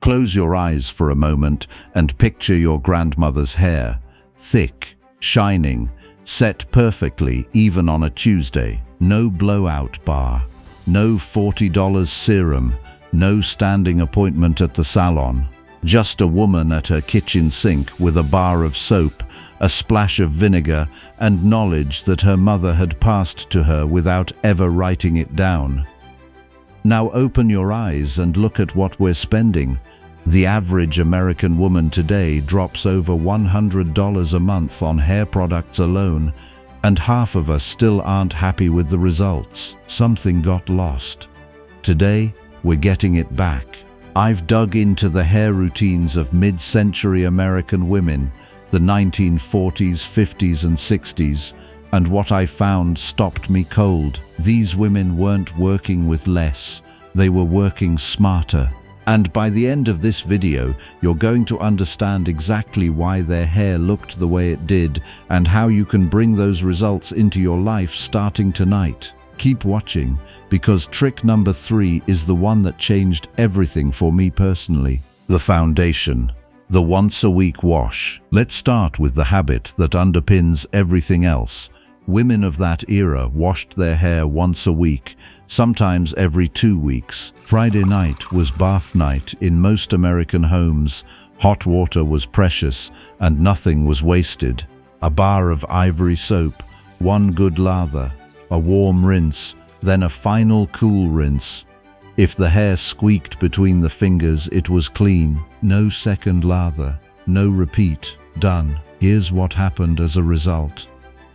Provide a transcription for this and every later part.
Close your eyes for a moment and picture your grandmother's hair. Thick, shining, set perfectly even on a Tuesday. No blowout bar, no $40 serum, no standing appointment at the salon. Just a woman at her kitchen sink with a bar of soap, a splash of vinegar, and knowledge that her mother had passed to her without ever writing it down. Now open your eyes and look at what we're spending. The average American woman today drops over $100 a month on hair products alone, and half of us still aren't happy with the results. Something got lost. Today, we're getting it back. I've dug into the hair routines of mid-century American women, the 1940s, 50s, and 60s, and what I found stopped me cold. These women weren't working with less, they were working smarter. And by the end of this video, you're going to understand exactly why their hair looked the way it did and how you can bring those results into your life starting tonight. Keep watching, because trick number 3 is the one that changed everything for me personally. The foundation. The once-a-week wash. Let's start with the habit that underpins everything else. Women of that era washed their hair once a week, sometimes every 2 weeks. Friday night was bath night in most American homes. Hot water was precious and nothing was wasted. A bar of ivory soap, one good lather, a warm rinse, then a final cool rinse. If the hair squeaked between the fingers, it was clean. No second lather, no repeat, done. Here's what happened as a result.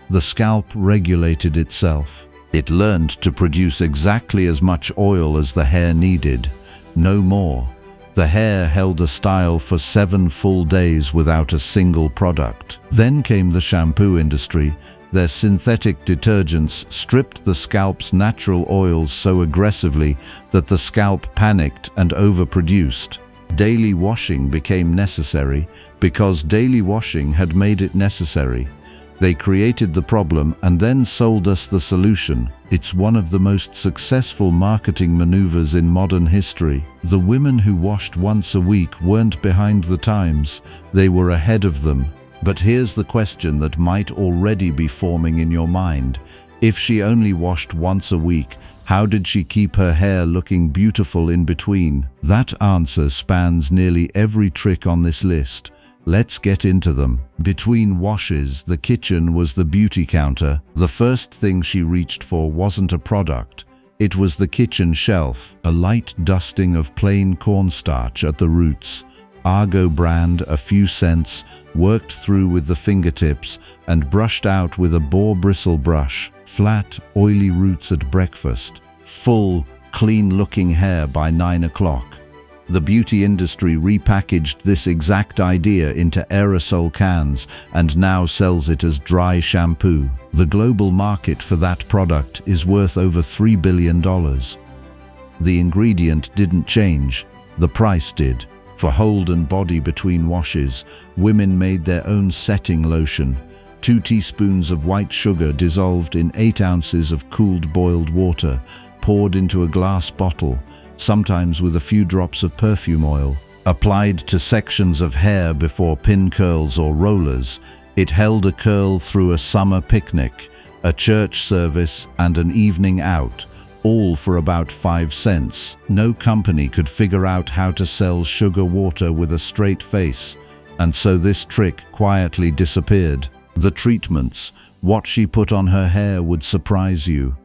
The scalp regulated itself. It learned to produce exactly as much oil as the hair needed, no more. The hair held a style for 7 full days without a single product. Then came the shampoo industry. Their synthetic detergents stripped the scalp's natural oils so aggressively that the scalp panicked and overproduced. Daily washing became necessary because daily washing had made it necessary. They created the problem and then sold us the solution. It's one of the most successful marketing maneuvers in modern history. The women who washed once a week weren't behind the times, they were ahead of them. But here's the question that might already be forming in your mind. If she only washed once a week, how did she keep her hair looking beautiful in between? That answer spans nearly every trick on this list. Let's get into them. Between washes, the kitchen was the beauty counter. The first thing she reached for wasn't a product. It was the kitchen shelf, a light dusting of plain cornstarch at the roots. Argo brand, a few cents, worked through with the fingertips and brushed out with a boar bristle brush. Flat, oily roots at breakfast. Full, clean-looking hair by 9 o'clock. The beauty industry repackaged this exact idea into aerosol cans and now sells it as dry shampoo. The global market for that product is worth over $3 billion. The ingredient didn't change, the price did. For hold and body between washes, women made their own setting lotion. 2 teaspoons of white sugar dissolved in 8 ounces of cooled boiled water, poured into a glass bottle, sometimes with a few drops of perfume oil. Applied to sections of hair before pin curls or rollers, it held a curl through a summer picnic, a church service, and an evening out, all for about 5 cents. No company could figure out how to sell sugar water with a straight face, and so this trick quietly disappeared. The treatments, what she put on her hair would surprise you.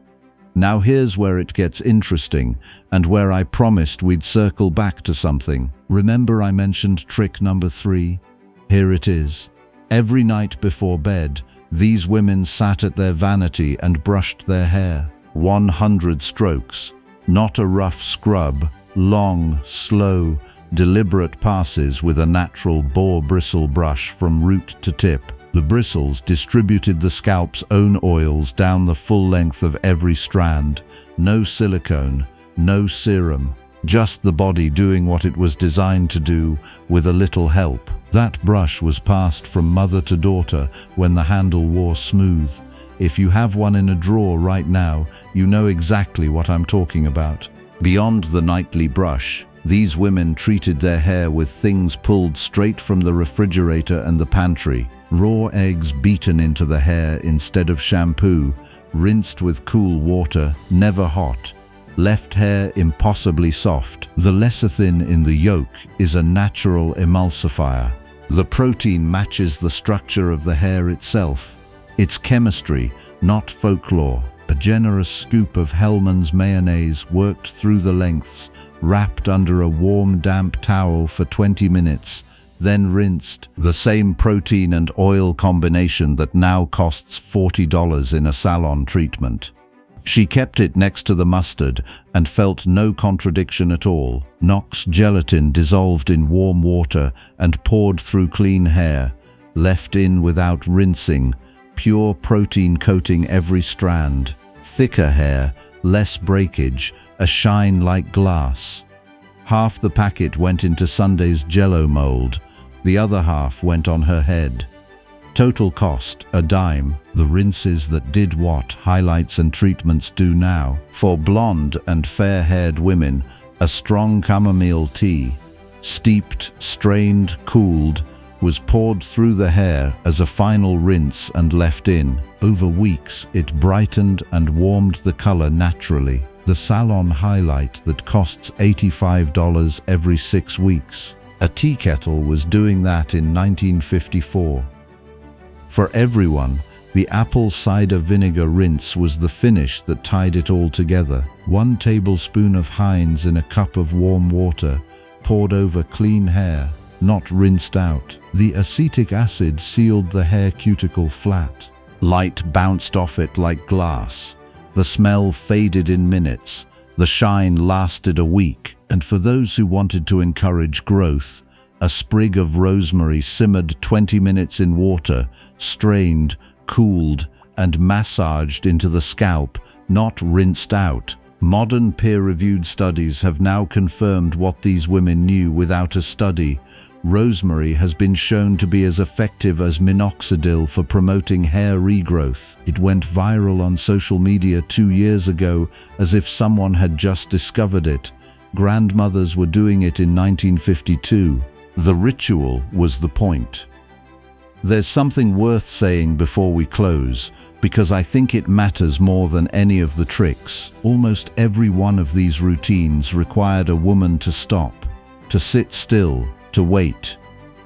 Now here's where it gets interesting, and where I promised we'd circle back to something. Remember I mentioned trick number 3? Here it is. Every night before bed, these women sat at their vanity and brushed their hair. 100 strokes. Not a rough scrub, long, slow, deliberate passes with a natural boar bristle brush from root to tip. The bristles distributed the scalp's own oils down the full length of every strand. No silicone, no serum, just the body doing what it was designed to do with a little help. That brush was passed from mother to daughter when the handle wore smooth. If you have one in a drawer right now, you know exactly what I'm talking about. Beyond the nightly brush, These women treated their hair with things pulled straight from the refrigerator and the pantry, raw eggs beaten into the hair instead of shampoo, rinsed with cool water, never hot, left hair impossibly soft. The lecithin in the yolk is a natural emulsifier. The protein matches the structure of the hair itself. It's chemistry, not folklore. A generous scoop of Hellmann's mayonnaise worked through the lengths, wrapped under a warm, damp towel for 20 minutes, then rinsed. The same protein and oil combination that now costs $40 in a salon treatment. She kept it next to the mustard and felt no contradiction at all. Knox gelatin dissolved in warm water and poured through clean hair, left in without rinsing, pure protein coating every strand. Thicker hair, less breakage, a shine like glass. Half the packet went into Sunday's Jell-O mold, the other half went on her head. Total cost, a dime. The rinses that did what highlights and treatments do now. For blonde and fair-haired women, a strong chamomile tea, steeped, strained, cooled, was poured through the hair as a final rinse and left in. Over weeks, it brightened and warmed the color naturally. The salon highlight that costs $85 every 6 weeks. A tea kettle was doing that in 1954. For everyone, the apple cider vinegar rinse was the finish that tied it all together. 1 tablespoon of Heinz in a cup of warm water, poured over clean hair, not rinsed out. The acetic acid sealed the hair cuticle flat. Light bounced off it like glass. The smell faded in minutes. The shine lasted a week. And for those who wanted to encourage growth, a sprig of rosemary simmered 20 minutes in water, strained, cooled, and massaged into the scalp, not rinsed out. Modern peer-reviewed studies have now confirmed what these women knew without a study. Rosemary has been shown to be as effective as minoxidil for promoting hair regrowth. It went viral on social media 2 years ago as if someone had just discovered it. Grandmothers were doing it in 1952. The ritual was the point. There's something worth saying before we close, because I think it matters more than any of the tricks. Almost every one of these routines required a woman to stop, to sit still, to wait.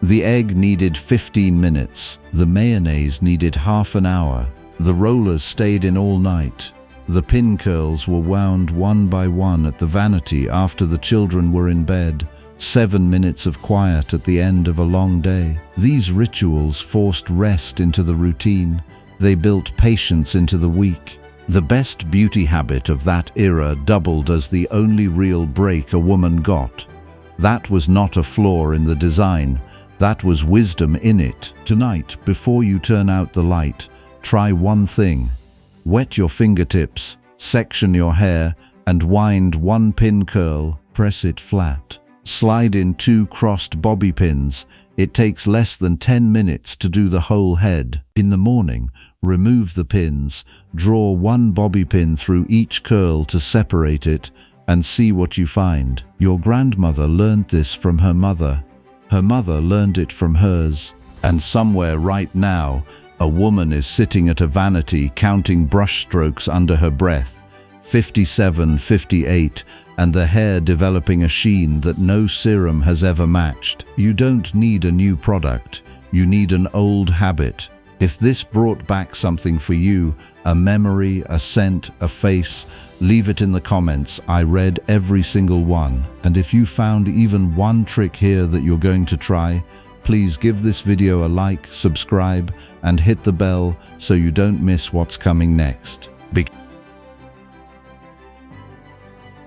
The egg needed 15 minutes. The mayonnaise needed half an hour. The rollers stayed in all night. The pin curls were wound one by one at the vanity after the children were in bed. 7 minutes of quiet at the end of a long day. These rituals forced rest into the routine. They built patience into the week. The best beauty habit of that era doubled as the only real break a woman got. That was not a flaw in the design. That was wisdom in it. Tonight, before you turn out the light, try one thing. Wet your fingertips, section your hair, and wind 1 pin curl. Press it flat. Slide in 2 crossed bobby pins. It takes less than 10 minutes to do the whole head. In the morning, remove the pins, draw 1 bobby pin through each curl to separate it, and see what you find. Your grandmother learned this from her mother. Her mother learned it from hers. And somewhere right now, a woman is sitting at a vanity counting brush strokes under her breath. 57, 58, and the hair developing a sheen that no serum has ever matched. You don't need a new product. You need an old habit. If this brought back something for you, a memory, a scent, a face, leave it in the comments. I read every single one. And if you found even one trick here that you're going to try, please give this video a like, subscribe, and hit the bell so you don't miss what's coming next.